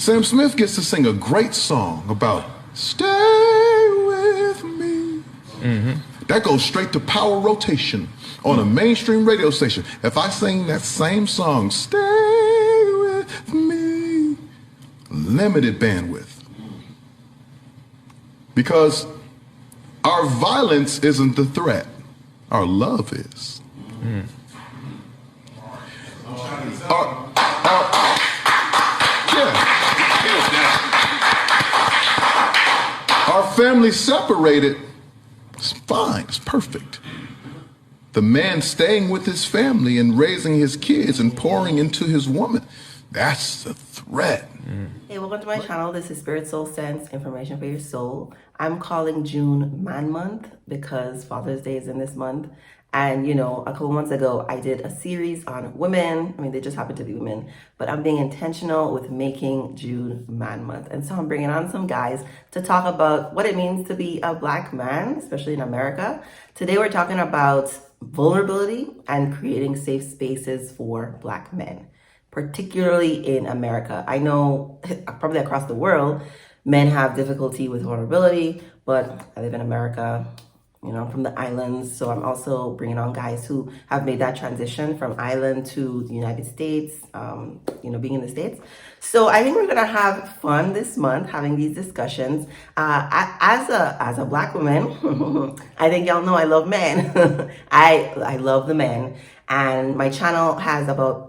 Sam Smith gets to sing a great song about stay with me. That goes straight to power rotation on a mainstream radio station. If I sing that same song, stay with me, limited bandwidth. Because our violence isn't the threat, our love is. Our family separated, it's fine, it's perfect. The man staying with his family and raising his kids and pouring into his woman, that's the threat. Hey, welcome to my channel. This is Spirit Soul Sense, information for your soul. I'm calling June Man Month because Father's Day is in this month. And you know, a couple months ago, I did a series on women. I mean, they just happen to be women, but I'm being intentional with making June Man Month. And so I'm bringing on some guys to talk about what it means to be a Black man, especially in America. Today, we're talking about vulnerability and creating safe spaces for Black men, particularly in America. I know probably across the world, men have difficulty with vulnerability, but I live in America. You know, I'm from the islands, so I'm also bringing on guys who have made that transition from island to the United States, you know, being in the States. So I think we're gonna have fun this month having these discussions. As a Black woman, I think y'all know I love men. I love the men, and my channel has about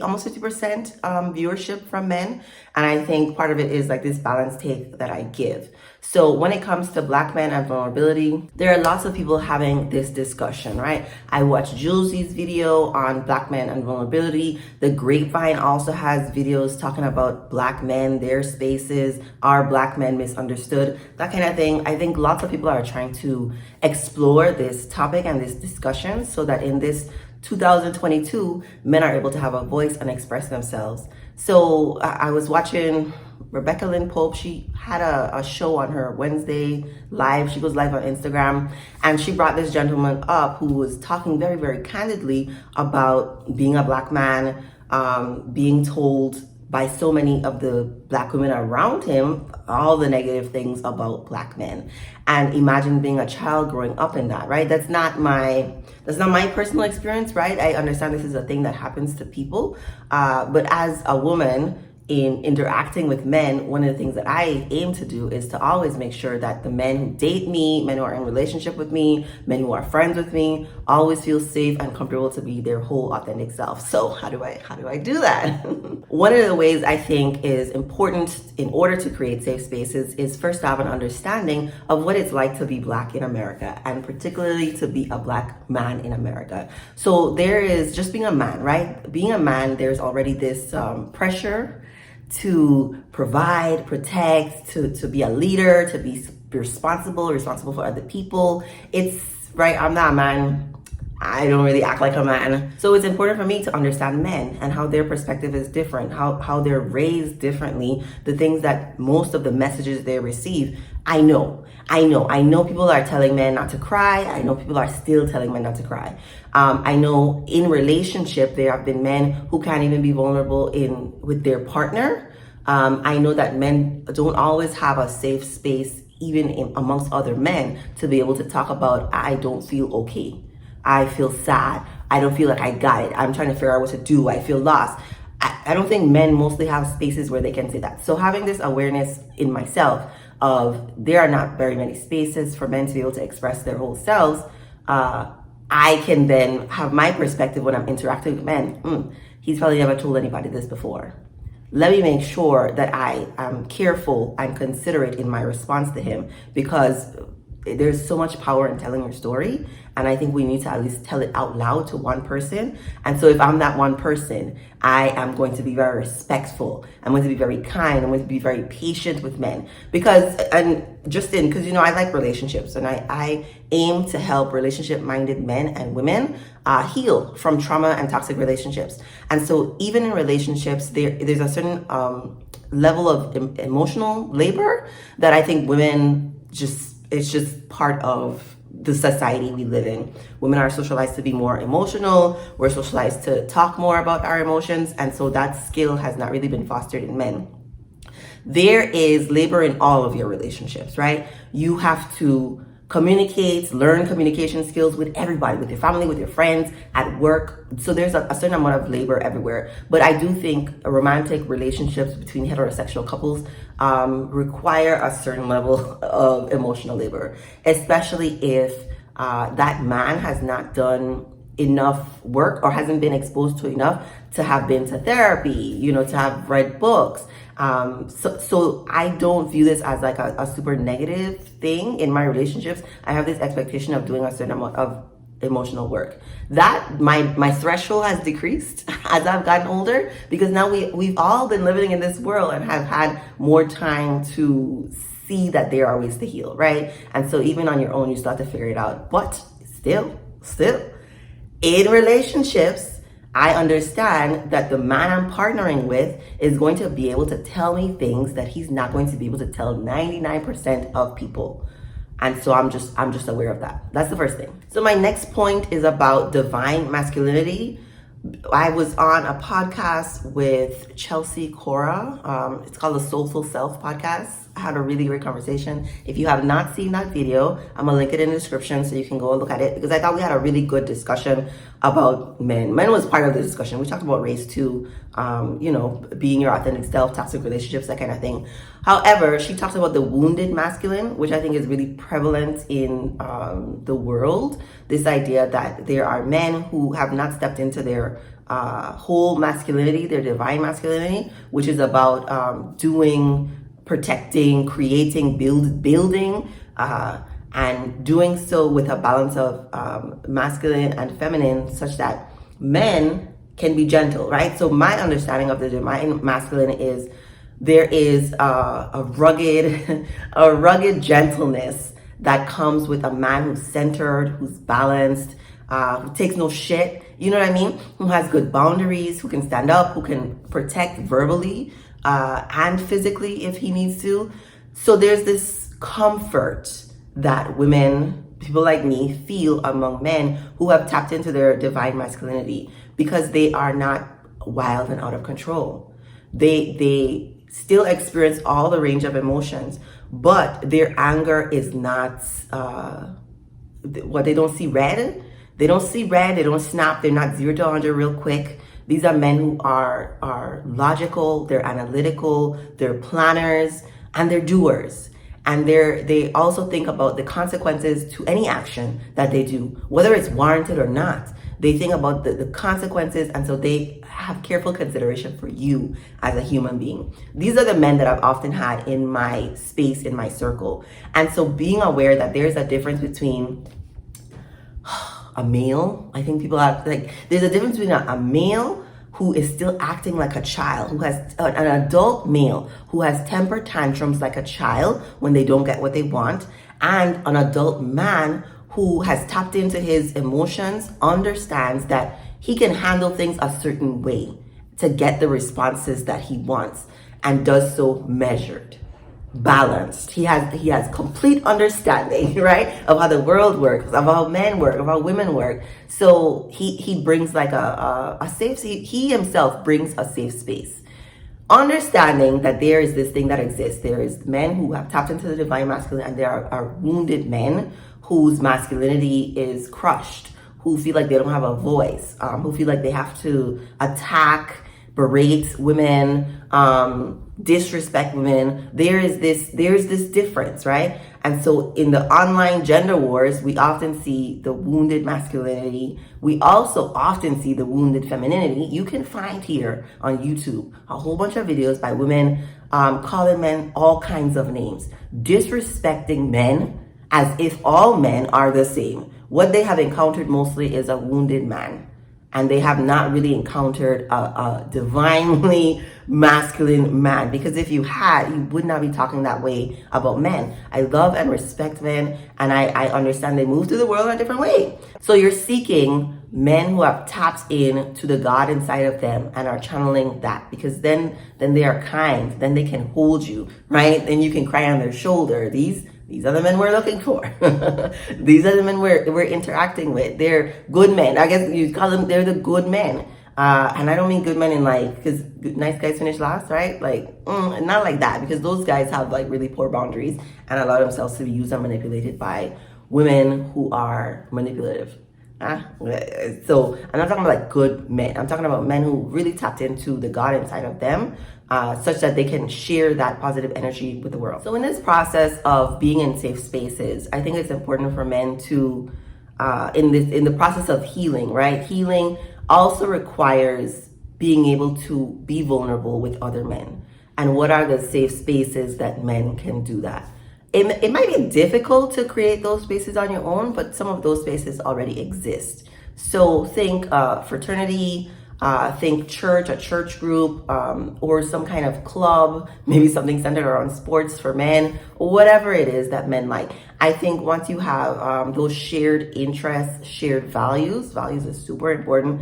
almost 50% viewership from men. And I think part of it is like this balanced take that I give. So when it comes to Black men and vulnerability, there are lots of people having this discussion, right? I watched Jules's video on Black men and vulnerability. The Grapevine also has videos talking about Black men, their spaces, are Black men misunderstood, that kind of thing. I think lots of people are trying to explore this topic and this discussion so that in this 2022, men are able to have a voice and express themselves. So I was watching Rebecca Lynn Pope. She had a show on her Wednesday live. She goes live on Instagram, and she brought this gentleman up who was talking very, very candidly about being a Black man, being told by so many of the Black women around him all the negative things about Black men. And imagine being a child growing up in that, right? That's not my personal experience, right? I understand this is a thing that happens to people. But as a woman in interacting with men, one of the things that I aim to do is to always make sure that the men who date me, men who are in relationship with me, men who are friends with me, always feel safe and comfortable to be their whole authentic self. So how do I do that? One of the ways I think is important in order to create safe spaces is first to have an understanding of what it's like to be Black in America, and particularly to be a Black man in America. So there is just being a man, right? Being a man, there's already this pressure to provide, protect, to be a leader, to be responsible for other people. It's right, I'm not a man. I don't really act like a man. So it's important for me to understand men and how their perspective is different, how they're raised differently, the things that most of the messages they receive. I know people are telling men not to cry. I know people are still telling men not to cry. I know in relationship, there have been men who can't even be vulnerable with their partner. I know that men don't always have a safe space, even amongst other men, to be able to talk about, I don't feel okay. I feel sad. I don't feel like I got it. I'm trying to figure out what to do. I feel lost. I don't think men mostly have spaces where they can say that. So having this awareness in myself of there are not very many spaces for men to be able to express their whole selves, I can then have my perspective when I'm interacting with men. He's probably never told anybody this before. Let me make sure that I am careful and considerate in my response to him, because there's so much power in telling your story, and I think we need to at least tell it out loud to one person. And so if I'm that one person, I am going to be very respectful. I'm going to be very kind. I'm going to be very patient with men, because you know, I like relationships, and I aim to help relationship-minded men and women heal from trauma and toxic relationships. And so even in relationships, there's a certain level of emotional labor that I think women it's just part of the society we live in. Women are socialized to be more emotional. We're socialized to talk more about our emotions. And so that skill has not really been fostered in men. There is labor in all of your relationships, right? You have to communicate, learn communication skills with everybody, with your family, with your friends, at work. So there's a certain amount of labor everywhere. But I do think romantic relationships between heterosexual couples require a certain level of emotional labor, especially if that man has not done enough work or hasn't been exposed to enough to have been to therapy, to have read books. So I don't view this as like a super negative thing in my relationships. I have this expectation of doing a certain amount of emotional work. That my threshold has decreased as I've gotten older, because now we've all been living in this world and have had more time to see that there are ways to heal, right? And so even on your own, you start to figure it out. But still, in relationships, I understand that the man I'm partnering with is going to be able to tell me things that he's not going to be able to tell 99% of people. And so I'm just aware of that. That's the first thing. So my next point is about divine masculinity. I was on a podcast with Chelsea Cora. It's called the Soulful Self podcast. I had a really great conversation. If you have not seen that video, I'm gonna link it in the description so you can go and look at it, because I thought we had a really good discussion about men. Men was part of the discussion. We talked about race too, being your authentic self, toxic relationships, that kind of thing. However, she talks about the wounded masculine, which I think is really prevalent in the world. This idea that there are men who have not stepped into their whole masculinity, their divine masculinity, which is about doing, protecting, creating, building, and doing so with a balance of masculine and feminine, such that men can be gentle, right? So my understanding of the divine masculine is there is a rugged gentleness that comes with a man who's centered, who's balanced, who takes no shit, you know what I mean? Who has good boundaries, who can stand up, who can protect verbally and physically if he needs to. So there's this comfort that women, people like me, feel among men who have tapped into their divine masculinity, because they are not wild and out of control. They still experience all the range of emotions, but their anger is not they don't see red. They don't see red, they don't snap, they're not 0 to 100 real quick. These are men who are logical, they're analytical, they're planners, and they're doers. And they also think about the consequences to any action that they do, whether it's warranted or not. They think about the consequences, and so they have careful consideration for you as a human being. These are the men that I've often had in my space, in my circle. And so being aware that there's a difference between a male, I think people have, there's a difference between a male who is still acting like a child, who has an adult male who has temper tantrums like a child when they don't get what they want, and an adult man who has tapped into his emotions, understands that he can handle things a certain way to get the responses that he wants, and does so measured, balanced. He has complete understanding, right, of how the world works, of how men work, of how women work. So he brings like a safe, he himself brings a safe space. Understanding that there is this thing that exists. There is men who have tapped into the divine masculine, and there are wounded men whose masculinity is crushed, who feel like they don't have a voice, who feel like they have to attack, berate women, disrespect women. There's this difference, right? And so in the online gender wars, we often see the wounded masculinity. We also often see the wounded femininity. You can find here on YouTube a whole bunch of videos by women calling men all kinds of names, disrespecting men as if all men are the same. What they have encountered mostly is a wounded man. And they have not really encountered a divinely masculine man. Because if you had, you would not be talking that way about men. I love and respect men, and I understand they move through the world in a different way. So you're seeking men who have tapped in to the God inside of them and are channeling that, because then they are kind, then they can hold you, right? Then you can cry on their shoulder. These are the men we're looking for. These are the men we're interacting with. They're good men. I guess you call them, they're the good men. And I don't mean good men in like, because nice guys finish last, right? Like, not like that, because those guys have like really poor boundaries and allow themselves to be used and manipulated by women who are manipulative. So I'm not talking about like good men. I'm talking about men who really tapped into the God inside of them, such that they can share that positive energy with the world. So in this process of being in safe spaces, I think it's important for men to, in the process of healing, right? Healing also requires being able to be vulnerable with other men. And what are the safe spaces that men can do that? It might be difficult to create those spaces on your own, but some of those spaces already exist. So think fraternity, think church, a church group, or some kind of club, maybe something centered around sports for men, or whatever it is that men like. I think once you have those shared interests, shared values is super important.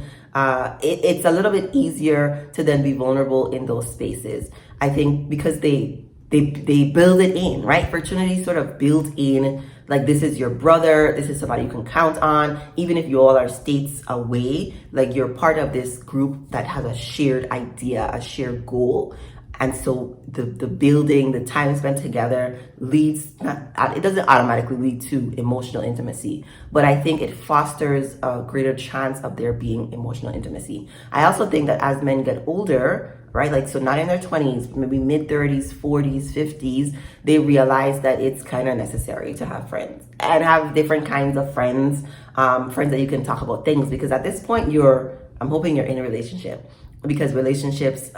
It's a little bit easier to then be vulnerable in those spaces. I think because they build it in, right? Fraternity sort of built in, like, this is your brother, this is somebody you can count on, even if you all are states away, like, you're part of this group that has a shared idea, a shared goal. And so the building, the time spent together it doesn't automatically lead to emotional intimacy, but I think it fosters a greater chance of there being emotional intimacy. I also think that as men get older, right, like, so not in their 20s, maybe mid 30s, 40s, 50s, they realize that it's kind of necessary to have friends and have different kinds of friends, friends that you can talk about things, because at this point I'm hoping you're in a relationship, because relationships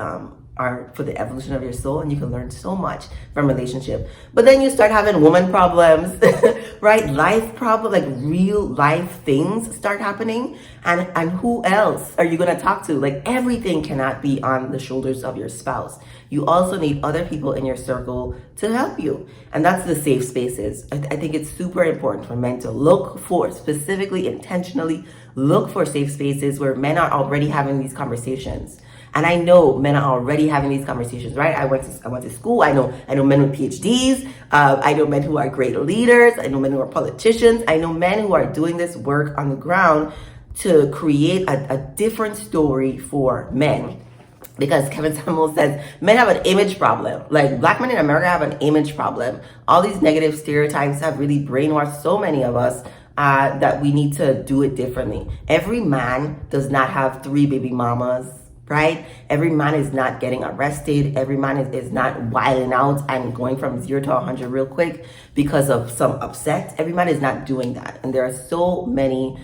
are for the evolution of your soul, and you can learn so much from relationship. But then you start having woman problems, right? Life problems, like real life things start happening. And who else are you going to talk to? Like, everything cannot be on the shoulders of your spouse. You also need other people in your circle to help you. And that's the safe spaces. I think it's super important for men to look for, specifically, intentionally, look for safe spaces where men are already having these conversations. And I know men are already having these conversations, right? I went to school. I know men with PhDs. I know men who are great leaders. I know men who are politicians. I know men who are doing this work on the ground to create a different story for men. Because Kevin Samuel says men have an image problem. Like, black men in America have an image problem. All these negative stereotypes have really brainwashed so many of us that we need to do it differently. Every man does not have 3 baby mamas, right? Every man is not getting arrested. Every man is not wilding out and going from 0 to 100 real quick because of some upset. Every man is not doing that. And there are so many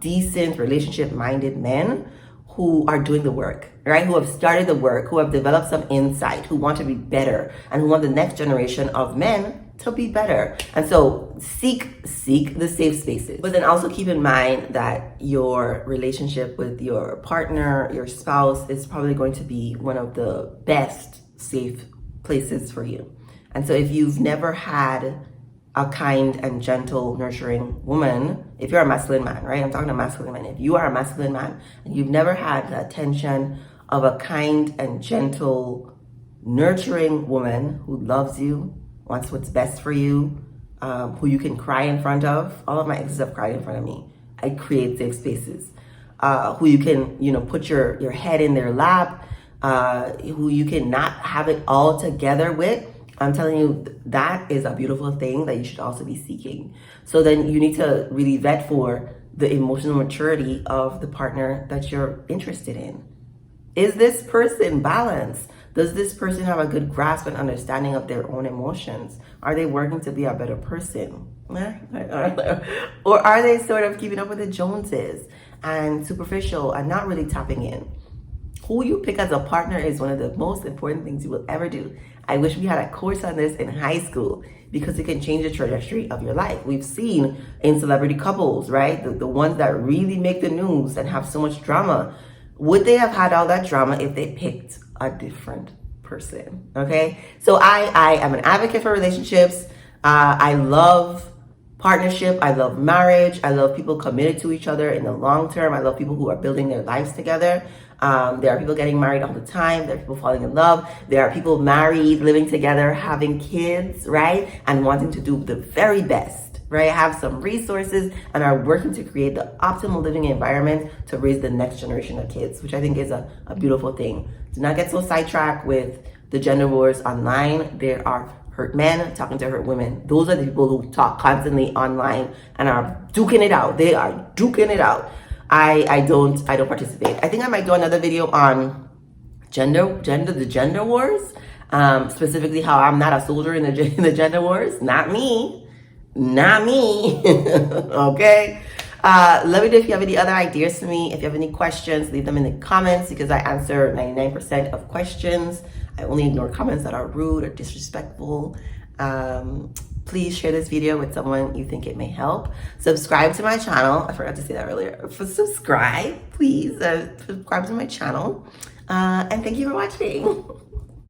decent, relationship-minded men who are doing the work, right? Who have started the work, who have developed some insight, who want to be better, and who want the next generation of men to be better. And so seek the safe spaces. But then also keep in mind that your relationship with your partner, your spouse, is probably going to be one of the best safe places for you. And so if you've never had a kind and gentle, nurturing woman, if you're a masculine man, right? I'm talking to masculine men. If you are a masculine man and you've never had the attention of a kind and gentle, nurturing woman who loves you, wants what's best for you, who you can cry in front of. All of my exes have cried in front of me. I create safe spaces. Who you can, put your head in their lap, who you can not have it all together with. I'm telling you, that is a beautiful thing that you should also be seeking. So then you need to really vet for the emotional maturity of the partner that you're interested in. Is this person balanced? Does this person have a good grasp and understanding of their own emotions? Are they working to be a better person? Or are they sort of keeping up with the Joneses and superficial and not really tapping in? Who you pick as a partner is one of the most important things you will ever do. I wish we had a course on this in high school, because it can change the trajectory of your life. We've seen in celebrity couples, right? The ones that really make the news and have so much drama. Would they have had all that drama if they picked a different person? Okay, so I am an advocate for relationships. I love partnership. I love marriage. I love people committed to each other in the long term. I love people who are building their lives together. There are people getting married all the time. There are people falling in love. There are people married, living together, having kids, right? And wanting to do the very best right? Have some resources and are working to create the optimal living environment to raise the next generation of kids, which I think is a beautiful thing. Do not get so sidetracked with the gender wars online. There are hurt men talking to hurt women. Those are the people who talk constantly online and are duking it out. They are duking it out. I don't participate. I think I might do another video on the gender wars, specifically how I'm not a soldier in the gender wars. Not me. Okay. Let me know if you have any other ideas for me. If you have any questions, leave them in the comments because I answer 99% of questions. I only ignore comments that are rude or disrespectful. Please share this video with someone you think it may help. Subscribe to my channel. I forgot to say that earlier. Subscribe, please. Subscribe to my channel. And thank you for watching.